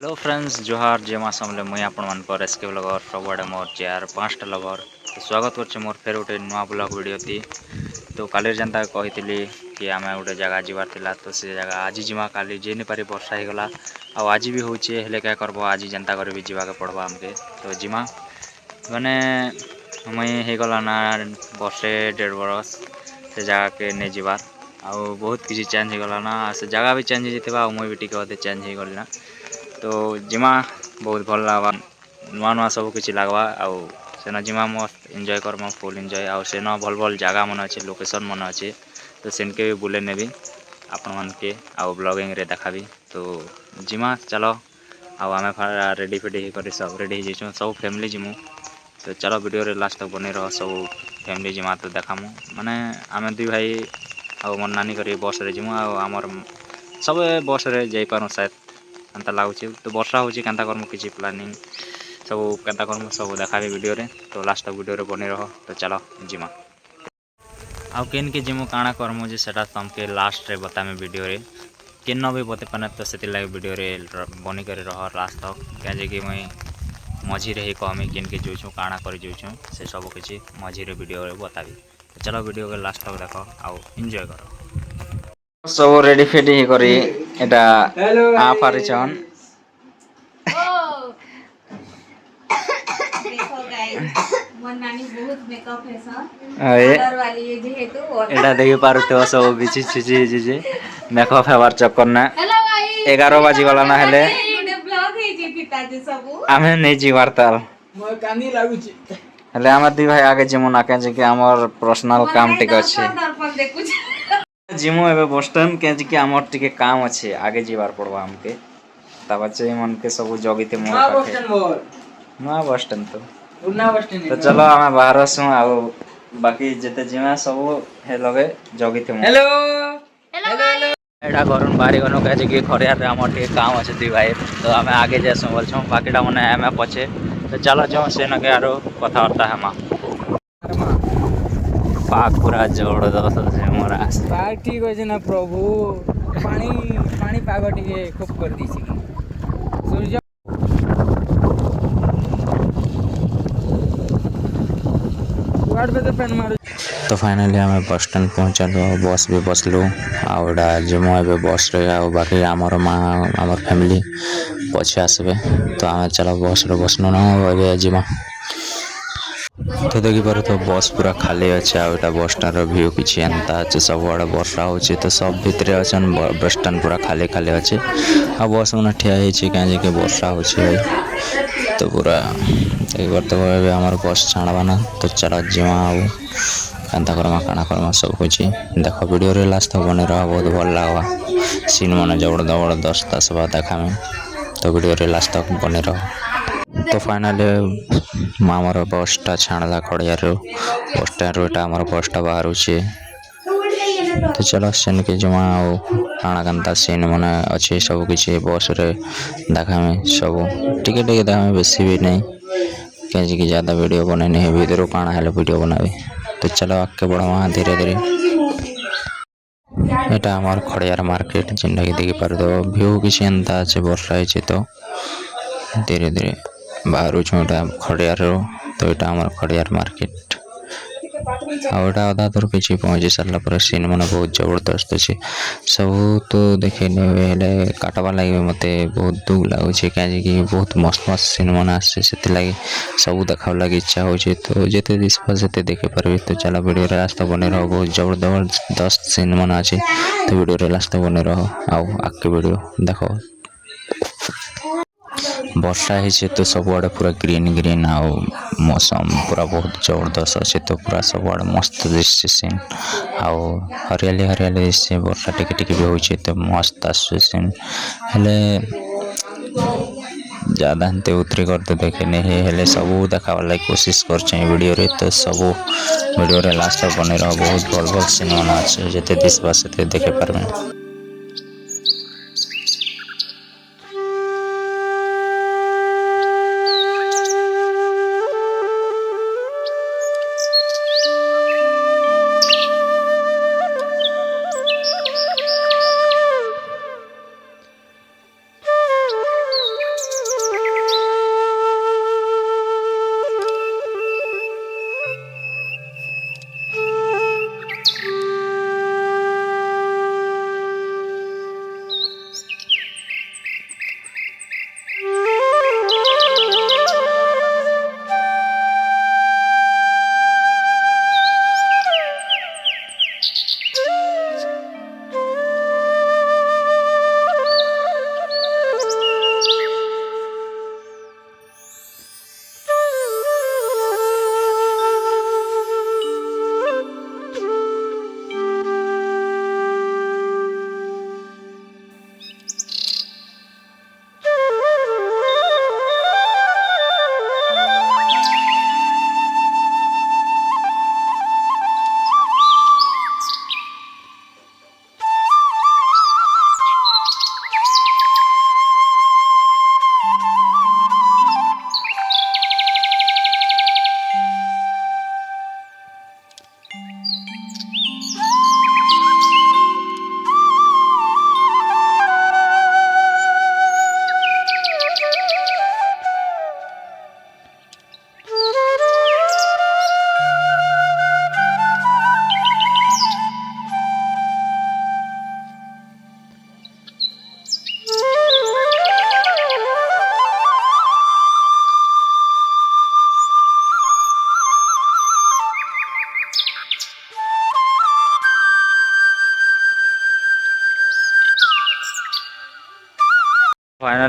Hello friends जोहार जेमा समले मुई आपण मान पर एसके ब्लॉगर सबुआडे मोर चार पाँचटा लवर तो स्वागत कर मोर फेर गोटे नुआ ब्लॉग वीडियो थी। तो काली जनता कही कि आम गोटे जगह जीवार थिला तो से जगह आज जीमा काली जे नहीं पारी वर्षा हो गला आज भी होचे हेले क्या करब आज जनता कर भी जीवा के पड़वा आमके तो जीमा मैंने मुई हो गला ना वर्षे 1.5 बरस से जगह के नहीं जीवार आउ बहुत किसी चेंज हो गला ना से जगह भी चेंज हो मुई भी टिके अधे चेंज हो गली ना तो जिमा बहुत भल लगवा नुआ नुआ सब किसी लगवा आउ सेन जिमा मस्त एंजॉय करमा फुल एंजॉय आउ सेन भल भल जगह मन अच्छे लोकेशन मन अच्छे तो सेनके भी बुले नेबी आपण मान के आउ ब्लॉगिंग रे देखाबी तो जिमा चलो आउ आमे रेडी फेडी कर सब रेडी हो सब फैमिली जिमु तो चलो वीडियो रे लास्ट तक बने रह सब फैमिली जिमा तो देखामु माने आमे दुई भाई आउ मोर नानी करी बस रे जिमु आमर सब बस रे जाई पारू शायद एंता लगुच तो वर्षा हो करमु किसी प्लानिंग सब केन्ता करमु सब देखा वीडियो रे तो लास्ट वीडियो रे बनी रह तो चलो जिमा आउ केन के जिमु काଣା करमु जे सेटा तमके लास्ट रे बतामे वीडियो रे केन भी बते पाने तो से लगे वीडियो रे बनी कर रह लास्ट तक क्या कि मुई मझी रे ही कहमी केन के जोछु काଣା कर जोछु से सब किसी मझी रे वीडियो रे बताबी तो चलो वीडियो के लास्ट तक देख आउ एंजॉय करो सब रेडी फेडी करी एटा आ पारिछन देखो गाइस मोर नानी बहुत मेकअप है सा कलर वाली ये जेहेतु एटा देखि पारुतो सब बिची छिची जे मेकअप हेबार चक्कर ना 11 बाजी वाला ना हेले ब्लॉग है जे पिताजी सब आमे नै जीवार ताल मोर कानी लागुची हेले आमे दुई भाई आगे जिमु ना के जे कि हमर पर्सनल काम टिक अछि दर्पण देखु जिमु एबे बस स्टैंड के जे कि हमर टिके काम अछि आगे जीवार पड़बा हमके तब बच्चे मन के सब जगिते मोर पाखे नुआ बस स्टैंड तो चलो हमें बाहर सु आउ बाकी जेते जिमा सब हे लगे जगिते हेलो हेलो एडा घरन बाहरी गनो कहे कि खरिया रे हमर टिके काम अछि दुई भाई तो हमें आगे जेसु बोलछो बाकीटा मने एमे पछे तो चलो जो से नगे आरो कथा वार्ता हमा पाक पूरा जबरदस्त से मोरा पाग ठीक होइछ ना प्रभु पानी पानी पाग टिके खूब कर दीछि सूर्य वाट पे तो पेन मारो तो फाइनली हमें बस स्टैंड पहुँचलु बस भी बसलु आउडा जिमो एबे बस रे आ बाकी हमर माँ हमर फैमिली पछे आसबे तो हमें चलो बस रे बसनु ना एबे जिमा तो देखि पारे तो बस पूरा खाली अच्छे आउटा बस स्टैंड रो व्यू किछि एंता अच्छे सब आड़े वर्षा होछि तो सब भितरे अछन बस स्टैंड पूरा खाली खाली अच्छे आ बस मन ठिया हेछि काहे के वर्षा होछि तो पूरा एक बार तो एबे हमर बस छाड़बा ना तो चलो जिमा आउ एंता करमा काना करमा सब कुछ देखो वीडियो रे लास्ट तक बने रहा बहुत भल लागवा सीन मन जबरदस्त सब देखा में तो वीडियो रे लास्ट तक बने रहा तो फाइनली मामर बसटा छाणला खड़िया बस स्टैंड रोटा आमर बसटा बाहर तो चलो सीन के जमा काना कांता सीन मन अच्छे सब किसी बस रे देखा में सब टिके टिके देखा में बेसी भी नहीं कहीं कि ज़्यादा वीडियो बने नहीं भीतर काना हेल्ला वीडियो बनावे तो चलो आगे बढ़वा धीरे धीरे एटा हमार खड़ियार मार्केट जिनका देखी पार दो व्यू किसी एंता अच्छे वर्षा है तो धीरे धीरे बाहर छुटा खड़ियार तो यहाँ हमार खड़ियार मार्केट आउटा अधा दूर किसी पहुँची सारा पर सीन मन बहुत जबरदस्त अच्छे सब तो देखे नहीं काटवा लगे मत बहुत दुख लगुच कहीं बहुत मस्त मस्त सीन मन आसे लगे सब देखा लगे इच्छा हो तो जिते दिशा से देखे पारे तो चलो वीडियो रास्ता बने रहो बहुत जबरदस्त सीन मन अच्छे तो वीडियो रास्ता बने रहो आओ आगे वीडियो देखो वर्षा है तो सब आड़े पूरा ग्रीन ग्रीन आउ मौसम पूरा बहुत जबरदस्त अच्छे तो पूरा सब आड़े मस्त दृश्य सीन आउ हरियाली हरियाली दृश्य वर्षा टिके टिके भी होचे तो मस्त आसुचे सीन हेले ज़्यादा हंते उतरी करते देखे नहीं हेले सब देखा वाला कोशिश कर वीडियो रे तो सब वीडियो रे लास्ट तक बने रहो बहुत भल भल सीन मन अच्छे जिते दिशा से देखे पारबे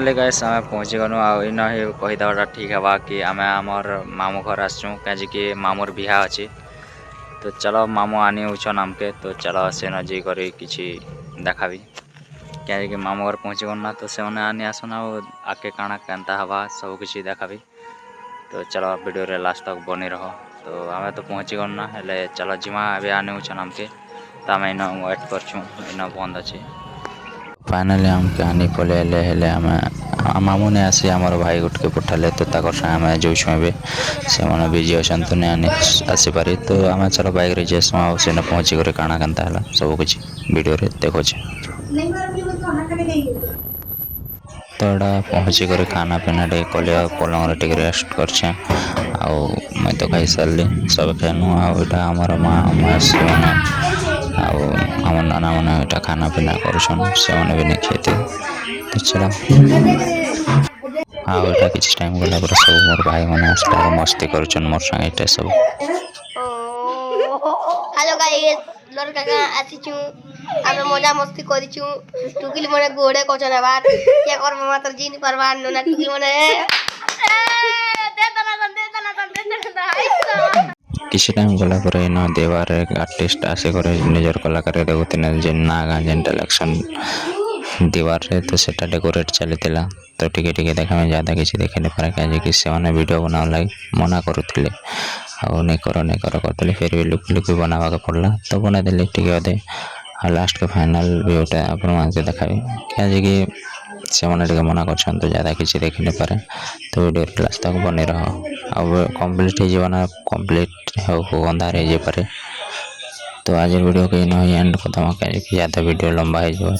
फाइनाली गाइस आम पहुँची गलु इन ही कहीदेवाटा ठीक है कि आम आमर मामू घर आसचु कहीं मामूर बिहा अच्छी तो चलो मामू आनी होचन आमके तो चलो से न जी कर किसी देखा कहीं मामू घर पहुँची गलु ना तो से आनी आसन आके काଣା केनता हवा सब किसी देखा तो चलो वीडियो रे लास्ट तक बनी रहो तो आम तो पहुँची गलु ना हेले चलो जिमा अभी आने होचन आमके तो आम इन वेट करछुँ इन बंद अच्छे फाइनाली आमके आनी पले हेले आम मामू ने आसी आमर भाई गुट के पठाले तो ताकर संगे आम जाऊँ ए से मैंने बिजी अच्छा तो नहीं आनी आसीपारी तो आम चलो बाइक रे जेस से पहुँची कर काଣା केनता है सब किसी वीडियो रे देखुचे तो यहाँ पहुँची कर खाना पीना टे कल पलंग टे रेस्ट करछे मैं तो खाई सारे सब खानु आटा आमर माँ मासी मैंने आम नाना मैंने यहाँ खाना पीना करछन से मैंने भी नहीं खेते तो चलो आटा किसी टाइम गला सब मोर भाई मैंने आसला मस्ती करछन मोर संगे सब हेलो गाइस लड़का का आसीचु आमे मजा मस्ती करिचु टुकिल मने गोड़े कोचने बात क्या कर मात्र जीन परवान न टुकिल मने दे तना किसी टाइम गला पर इन देवार आर्टिस्ट आसे करे निजर कलाकार देखुन जे नागा जेनटा इलेक्शन दीवार रे तो सेटा डेकोरेट चली तो टिके टिके देखा में ज़्यादा किसी देखे नहीं पारे कहीं कि से वीडियो बना लगे मना करुले नहीं कर करते फिर भी लुक लुक बनावा के पड़ला तो बना देली टिके अधे और लास्ट के फाइनल भी गोटे आप देखा कहीं कि से मैंने मना कर तो ज़्यादा किसी देखी नहीं पारे तो वीडियो लास्ट तक बनी रहो अब कम्प्लीट हो कम्प्लीट हो अंधार हो पारे तो आज वीडियो के इन एंड खत्म कहीं ज़्यादा वीडियो लंबा हो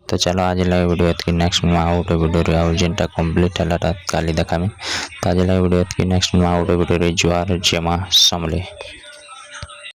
तो चलो आज लगे वीडियो की नेक्स्ट गोटे वीडियो जेनटा कम्प्लीट है काली देखा तो आज लगे वीडियो की नेक्स्ट गोटे वीडियो जुआर जमा समले।